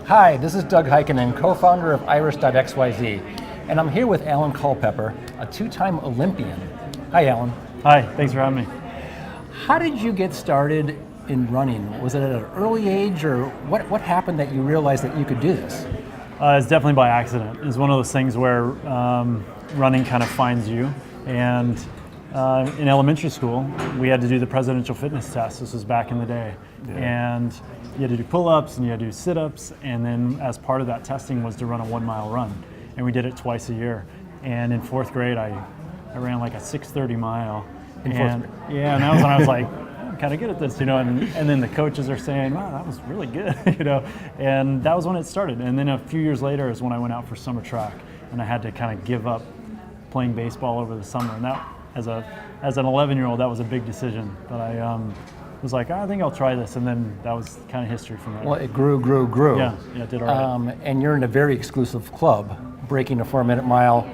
Hi, this is Doug Heikkinen, co-founder of Iris.xyz, and I'm here with Alan Culpepper, a two-time Olympian. Hi, Alan. Hi, thanks for having me. How did you get started in running? Was it at an early age, or what happened that you realized that you could do this? It's definitely by accident. It's one of those things where running kind of finds you. And in elementary school, we had to do the presidential fitness test. This was back in the day. Yeah. And you had to do pull-ups and you had to do sit-ups. And then as part of that testing was to run a 1 mile run. And we did it twice a year. And in fourth grade, I ran like a 6:30 mile. In fourth grade? Yeah, and that was when I was like, I'm kind of good at this, and then the coaches are saying, wow, that was really good, and that was when it started. And then a few years later is when I went out for summer track, and I had to kind of give up playing baseball over the summer. And that, as an 11-year-old, that was a big decision. But I was like, I think I'll try this, and then that was kind of history from there. Well, it grew. Yeah, it did all right. And you're in a very exclusive club, breaking a 4-minute mile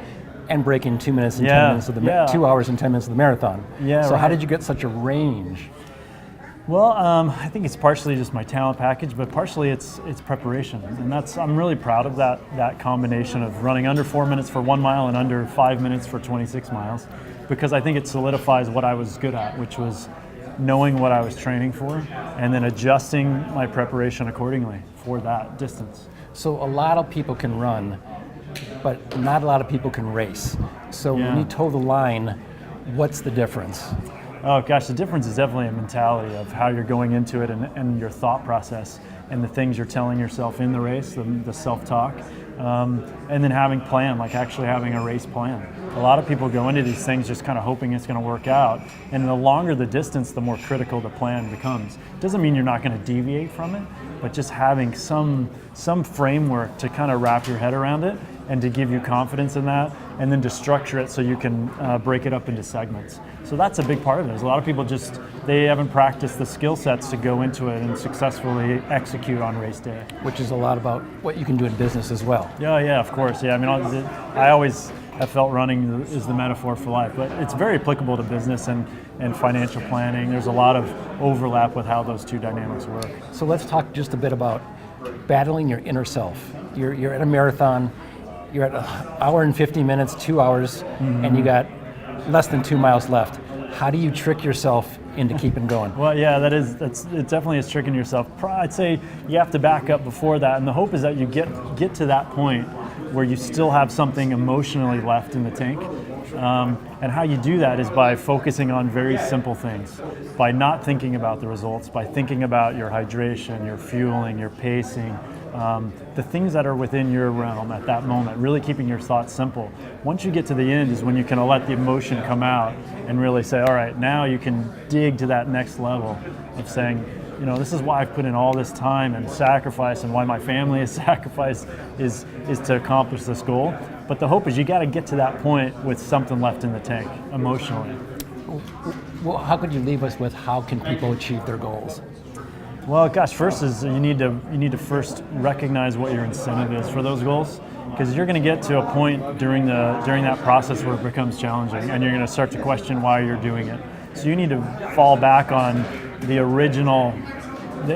and breaking 2 minutes and 10 minutes of the 2 hours and 10 minutes of the marathon. Yeah. So how did you get such a range? Well, I think it's partially just my talent package, but partially it's preparation, and I'm really proud of that combination of running under 4 minutes for 1 mile and under 5 minutes for 26 miles, because I think it solidifies what I was good at, which was knowing what I was training for, and then adjusting my preparation accordingly for that distance. So a lot of people can run, but not a lot of people can race. So when you toe the line, what's the difference? Oh gosh, the difference is definitely a mentality of how you're going into it, and your thought process and the things you're telling yourself in the race, the self-talk, and then having plan, like actually having a race plan. A lot of people go into these things just kind of hoping it's going to work out, and the longer the distance, the more critical the plan becomes. It doesn't mean you're not going to deviate from it, but just having some framework to kind of wrap your head around it and to give you confidence in that, and then to structure it so you can break it up into segments. So that's a big part of it. There's a lot of people they haven't practiced the skill sets to go into it and successfully execute on race day. Which is a lot about what you can do in business as well. Yeah, of course. Yeah, I mean, I always have felt running is the metaphor for life, but it's very applicable to business and financial planning. There's a lot of overlap with how those two dynamics work. So let's talk just a bit about battling your inner self. You're at a marathon, you're at 1 hour and 50 minutes, 2 hours, and you got less than 2 miles left. How do you trick yourself into keeping going? Well, yeah, it definitely is tricking yourself. I'd say you have to back up before that, and the hope is that you get to that point where you still have something emotionally left in the tank. And how you do that is by focusing on very simple things, by not thinking about the results, by thinking about your hydration, your fueling, your pacing, the things that are within your realm at that moment, really keeping your thoughts simple. Once you get to the end is when you can let the emotion come out and really say, all right, now you can dig to that next level of saying, this is why I've put in all this time and sacrifice, and why my family has sacrificed is to accomplish this goal. But the hope is you got to get to that point with something left in the tank emotionally. Well, how could you leave us with how can people achieve their goals? Well, gosh, first is you need to first recognize what your incentive is for those goals, because you're going to get to a point during that process where it becomes challenging, and you're going to start to question why you're doing it. So you need to fall back on the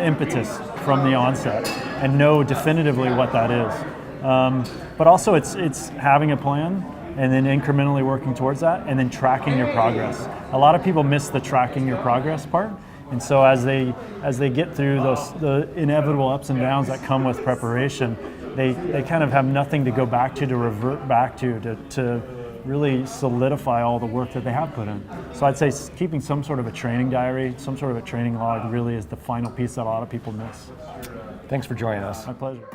impetus from the onset and know definitively what that is. But also it's having a plan and then incrementally working towards that, and then tracking your progress. A lot of people miss the tracking your progress part. And so as they get through the inevitable ups and downs that come with preparation, they kind of have nothing to go back to revert back to really solidify all the work that they have put in. So I'd say keeping some sort of a training diary, some sort of a training log really is the final piece that a lot of people miss. Thanks for joining us. My pleasure.